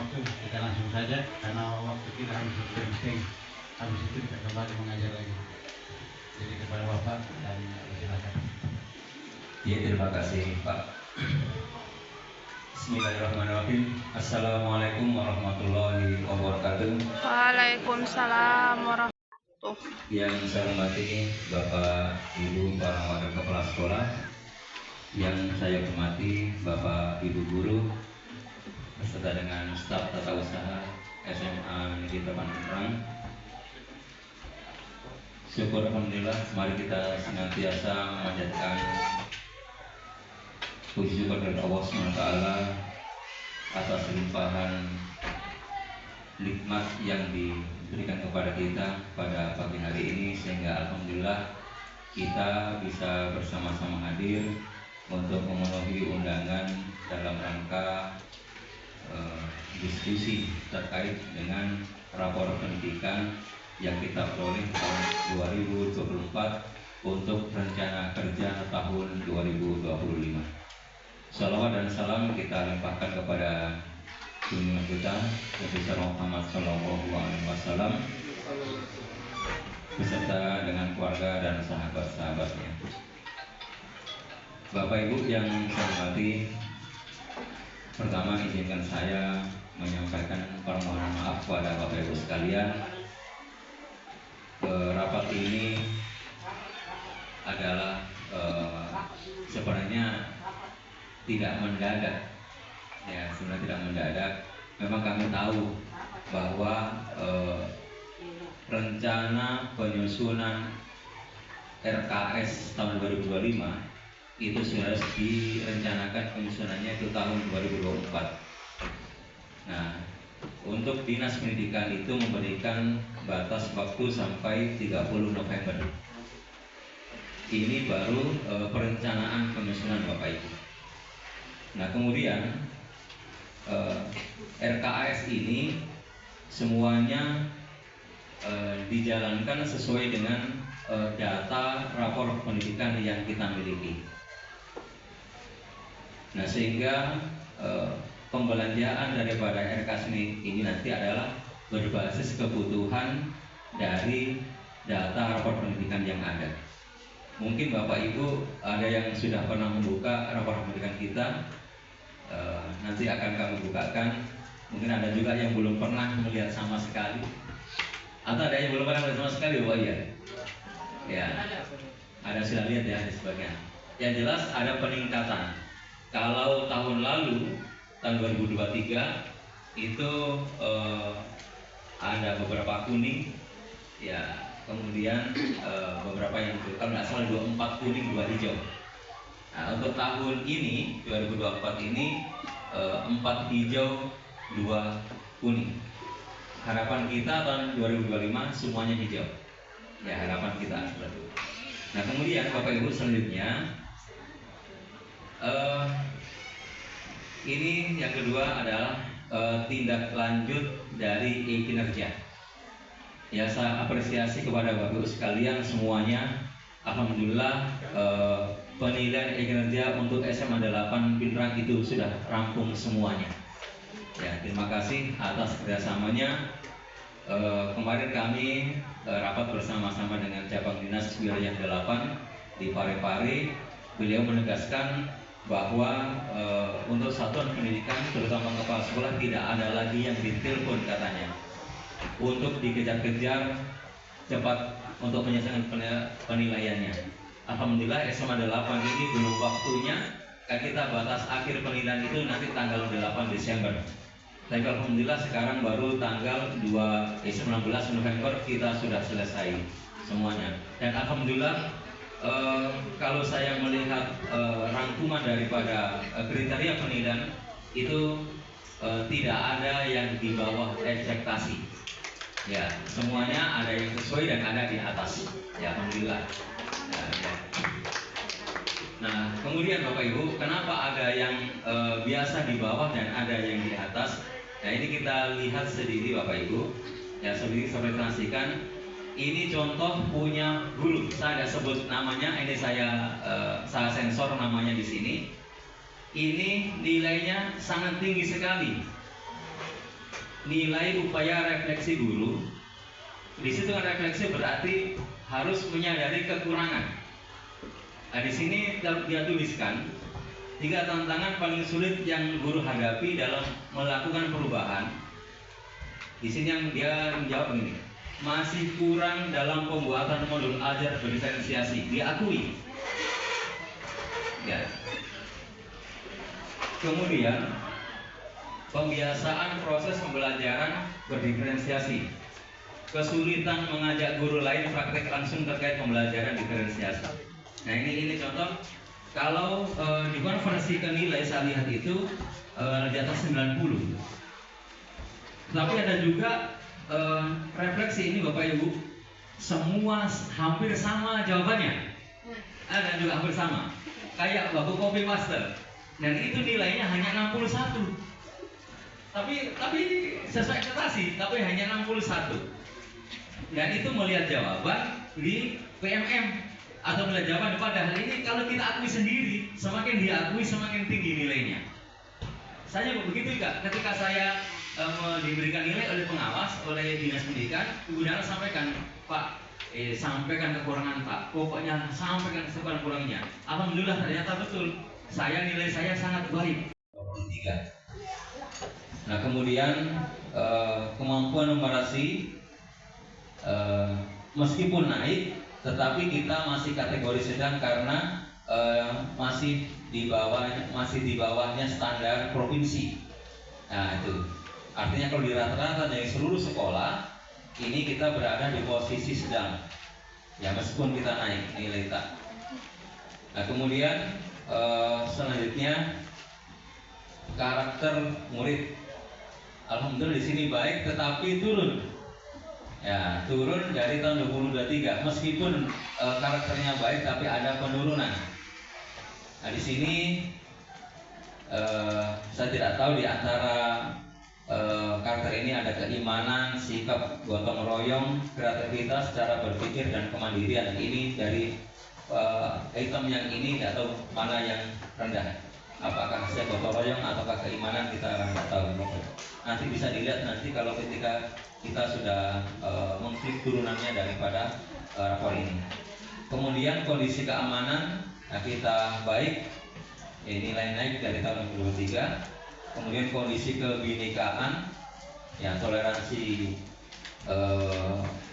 waktu, kita langsung saja karena waktu kita harus berhenti. Habis itu kita kembali mengajar lagi. Jadi kepada Bapak dan silakan. Ya, terima kasih Pak. Bismillahirrahmanirrahim. Assalamualaikum warahmatullahi wabarakatuh. Waalaikumsalam warahmatullahi wabarakatuh. Yang saya hormati Bapak, Ibu, para wakil kepala sekolah. Yang saya hormati Bapak, Ibu guru, beserta dengan staf tata usaha SMA Negeri Taman Pinrang. Syukur alhamdulillah, mari kita senantiasa memanjatkan puji syukur kepada Allah SWT atas limpahan nikmat yang diberikan kepada kita pada pagi hari ini, sehingga alhamdulillah kita bisa bersama-sama hadir untuk memenuhi undangan dalam rangka diskusi terkait dengan rapor pendidikan yang kita peroleh tahun 2024 untuk rencana kerja tahun 2025. Salawat dan salam kita limpahkan kepada junjungan kita Nabi Muhammad SAW beserta dengan keluarga dan sahabat-sahabatnya. Bapak Ibu yang saya hormati, pertama izinkan saya menyampaikan permohonan maaf kepada Bapak Ibu sekalian. Rapat ini adalah sebenarnya tidak mendadak, ya sebenarnya tidak mendadak. Memang kami tahu bahwa rencana penyusunan RKS tahun 2025 itu sudah direncanakan penyusunannya itu tahun 2024. Nah, untuk Dinas Pendidikan itu memberikan batas waktu sampai 30 November. Ini baru perencanaan penyusunan Bapak Ibu. Nah, kemudian RKAS ini semuanya dijalankan sesuai dengan data rapor pendidikan yang kita miliki. Nah, sehingga pembelanjaan daripada RKAS ini nanti adalah berbasis kebutuhan dari data rapor pendidikan yang ada. Mungkin Bapak Ibu ada yang sudah pernah membuka rapor pendidikan kita, nanti akan kami bukakan. Mungkin ada juga yang belum pernah melihat sama sekali, atau ada yang belum pernah melihat sama sekali, Bapak ya? Ya, ada sudah lihat ya sebagian. Yang jelas ada peningkatan. Kalau tahun lalu, tahun 2023 itu ada beberapa kuning, ya. Kemudian beberapa yang kalau nggak salah 24 kuning 2 hijau. Nah, untuk tahun ini 2024 ini 4 hijau 2 kuning. Harapan kita tahun 2025 semuanya hijau. Ya, harapan kita seperti itu. Nah, kemudian Bapak Ibu selanjutnya ini yang kedua adalah tindak lanjut dari kinerja. Ya, saya apresiasi kepada Bapak Ibu sekalian semuanya. Alhamdulillah penilaian kinerja untuk SMA 8 Pinrang itu sudah rampung semuanya. Ya, terima kasih atas kerjasamanya. Kemarin kami rapat bersama-sama dengan cabang dinas wilayah 8 di Parepare. Beliau menegaskan bahwa untuk satuan pendidikan terutama kepala sekolah tidak ada lagi yang ditelepon katanya untuk dikejar-kejar cepat untuk menyelesaikan penilaiannya. Alhamdulillah SMA 8 ini belum waktunya, kita batas akhir penilaian itu nanti tanggal 8 Desember. Tapi alhamdulillah sekarang baru tanggal 19 November kita sudah selesai semuanya. Dan alhamdulillah kalau saya melihat rangkuman daripada kriteria penilaian itu tidak ada yang di bawah ekspektasi. Ya, semuanya ada yang sesuai dan ada di atas. Ya, alhamdulillah. Nah, kemudian Bapak Ibu, kenapa ada yang biasa di bawah dan ada yang di atas? Nah, ini kita lihat sendiri Bapak Ibu. Ya, seperti saya presentasikan. Ini contoh punya guru. Saya tidak sebut namanya. Ini saya sensor namanya di sini. Ini nilainya sangat tinggi sekali. nilai upaya refleksi guru. Di situ kan refleksi berarti harus menyadari kekurangan. Nah, di sini dia tuliskan 3 tantangan paling sulit yang guru hadapi dalam melakukan perubahan. Di sini yang dia menjawab begini, masih kurang dalam pembuatan modul ajar berdiferensiasi, diakui. Ya. Kemudian pembiasaan proses pembelajaran berdiferensiasi, kesulitan mengajak guru lain praktek langsung terkait pembelajaran diferensiasi. Nah ini contoh. Kalau dikonversi ke nilai saya lihat itu di atas 90. Tapi ada juga refleksi ini Bapak Ibu, semua hampir sama jawabannya. Ada juga hampir sama. Kayak waktu copy master. Dan itu nilainya hanya 61. Tapi sesuai ekspektasi, tapi hanya 61. Dan itu melihat jawaban di PMM atau melihat jawaban, padahal ini kalau kita akui sendiri, semakin diakui semakin tinggi nilainya. Saya begitu juga ketika saya diberikan nilai oleh pengawas, oleh dinas pendidikan, Ibu Dara sampaikan, Pak, sampaikan kekurangan Pak, pokoknya sampaikan kekurangannya. Alhamdulillah ternyata betul, nilai saya sangat baik. 23. Nah kemudian kemampuan numerasi meskipun naik, tetapi kita masih kategori sedang karena masih di bawahnya standar provinsi. Nah itu artinya kalau di rata-rata dari seluruh sekolah ini kita berada di posisi sedang. Ya meskipun kita naik nilai tak. Nah kemudian selanjutnya karakter murid. Alhamdulillah di sini baik, tetapi turun. Ya, turun dari tahun 2023 meskipun karakternya baik tapi ada penurunan. Nah, di sini saya tidak tahu di antara karakter ini ada keimanan, sikap gotong royong, kreativitas, cara berpikir dan kemandirian. Ini dari item yang ini tidak tahu mana yang rendah. Apakah saya gotong royong ataukah keimanan, kita tidak tahu. Nanti bisa dilihat nanti kalau ketika kita sudah mengklik turunannya daripada rapor ini. Kemudian kondisi keamanan, nah kita baik, nilai naik dari tahun 2023. Kemudian kondisi kebinekaan, ya toleransi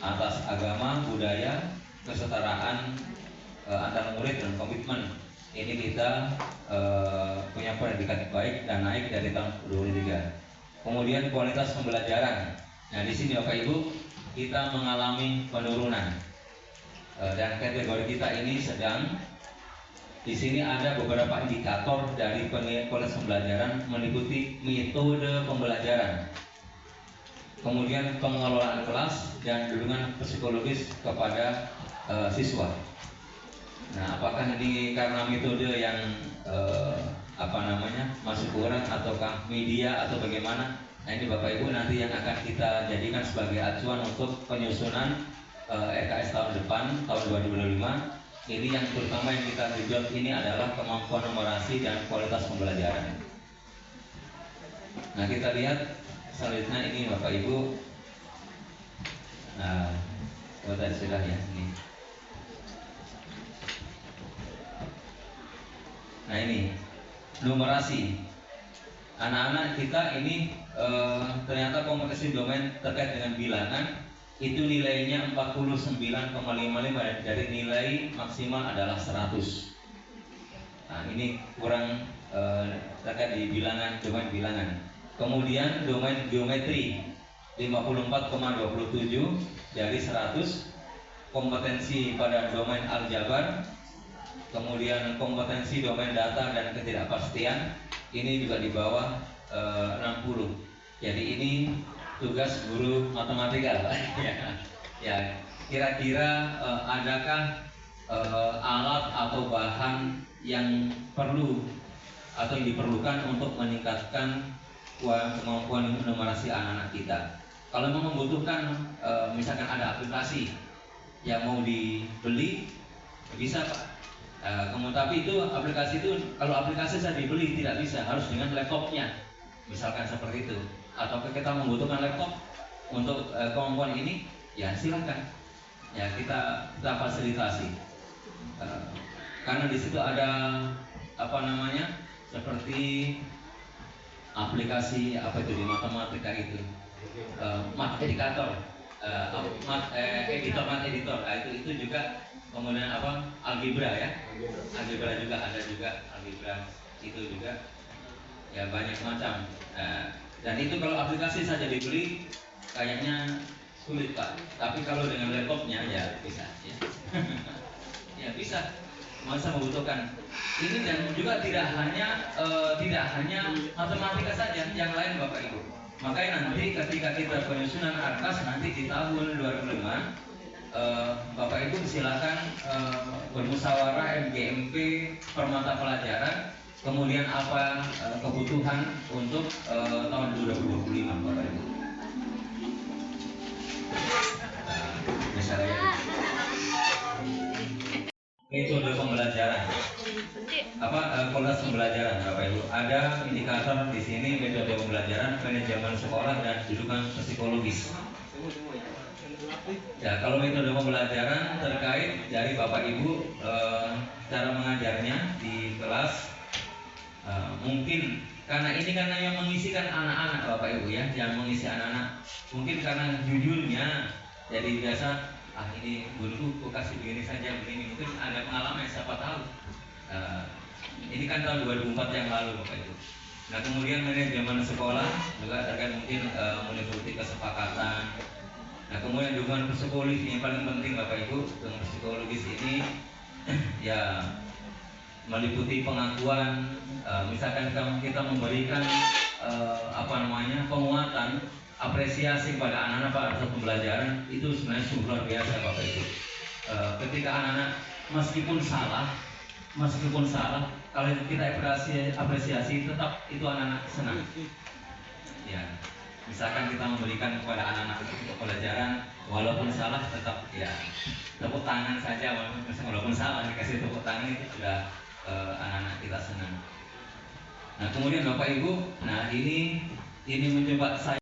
atas agama, budaya, kesetaraan antar murid dan komitmen. Ini kita punya predikat baik dan naik dari tahun 2023. Kemudian kualitas pembelajaran. Nah di sini Bapak Ibu kita mengalami penurunan dan kategori kita ini sedang. Di sini ada beberapa indikator dari kualitas pembelajaran meliputi metode pembelajaran, kemudian pengelolaan kelas dan dukungan psikologis kepada siswa. Nah apakah ini karena metode yang masih kurang ataukah media atau bagaimana? Nah ini Bapak Ibu nanti yang akan kita jadikan sebagai acuan untuk penyusunan RKS tahun depan, tahun 2025. Ini yang terutama yang kita tujuan ini adalah kemampuan numerasi dan kualitas pembelajaran. Nah kita lihat selanjutnya ini Bapak Ibu. Nah, tadi sudah ya ini. Nah ini numerasi. Anak-anak kita ini ternyata kompetensi domain terkait dengan bilangan itu nilainya 49,55 dari nilai maksimal adalah 100. Nah ini kurang terkait di bilangan, domain bilangan. Kemudian domain geometri 54,27 dari 100. Kompetensi pada domain aljabar, kemudian kompetensi domain data dan ketidakpastian ini juga di bawah 60. Jadi ini tugas guru matematika. Ya, kira-kira adakah alat atau bahan yang perlu atau yang diperlukan untuk meningkatkan kemampuan numerasi anak-anak kita? Kalau memang membutuhkan, misalkan ada aplikasi yang mau dibeli, bisa Pak. Tapi itu aplikasi itu, kalau aplikasi saya dibeli tidak bisa, harus dengan laptopnya, misalkan seperti itu. atau kita membutuhkan laptop untuk kemampuan ini, ya silakan. Ya kita fasilitasi. Karena di situ ada apa namanya, seperti aplikasi apa itu di matematika itu, math editor, editor. Nah, itu juga, kemudian apa, algebra ya, algebra juga ada juga, algebra itu juga, ya banyak macam. Dan itu kalau aplikasi saja dibeli kayaknya sulit Pak, tapi kalau dengan laptopnya ya bisa ya. Ya bisa, masa membutuhkan ini. Dan juga tidak hanya matematika saja, yang lain Bapak Ibu. Makanya nanti ketika kita penyusunan ARKAS nanti di tahun 2005, Bapak Ibu silakan bermusyawarah MGMP per mata pelajaran, kemudian apa kebutuhan untuk tahun 2025 Bapak Ibu. Misalnya metode pembelajaran, kualitas pembelajaran Bapak Ibu. Ada indikator di sini, metode pembelajaran, manajemen sekolah, dan dudukan psikologis. Ya, kalau metode pembelajaran terkait dari Bapak Ibu, cara mengajarnya di kelas, mungkin karena ini yang mengisikan anak-anak Bapak Ibu ya, yang mengisi anak-anak. Mungkin karena jujurnya, jadi biasa, ini guruku kok kasih begini saja, begini. Mungkin ada pengalaman, siapa tahu. Ini kan tahun 2004 yang lalu Bapak Ibu. Nah kemudian manajemen sekolah juga terkait mungkin meliputi kesepakatan. Nah kemudian dukungan psikologis yang paling penting Bapak Ibu. Dukungan psikologis ini ya meliputi pengakuan, misalkan kita memberikan penguatan, apresiasi kepada anak-anak pada saat pembelajaran, itu sebenarnya sungguh luar biasa Bapak Ibu. Ketika anak-anak meskipun salah, kalau kita apresiasi tetap itu anak-anak senang. Ya, misalkan kita memberikan kepada anak-anak untuk pelajaran, walaupun salah tetap ya tepuk tangan saja, walaupun salah dikasih tepuk tangan itu sudah anak-anak kita senang. Nah kemudian Bapak Ibu, nah ini mencoba saya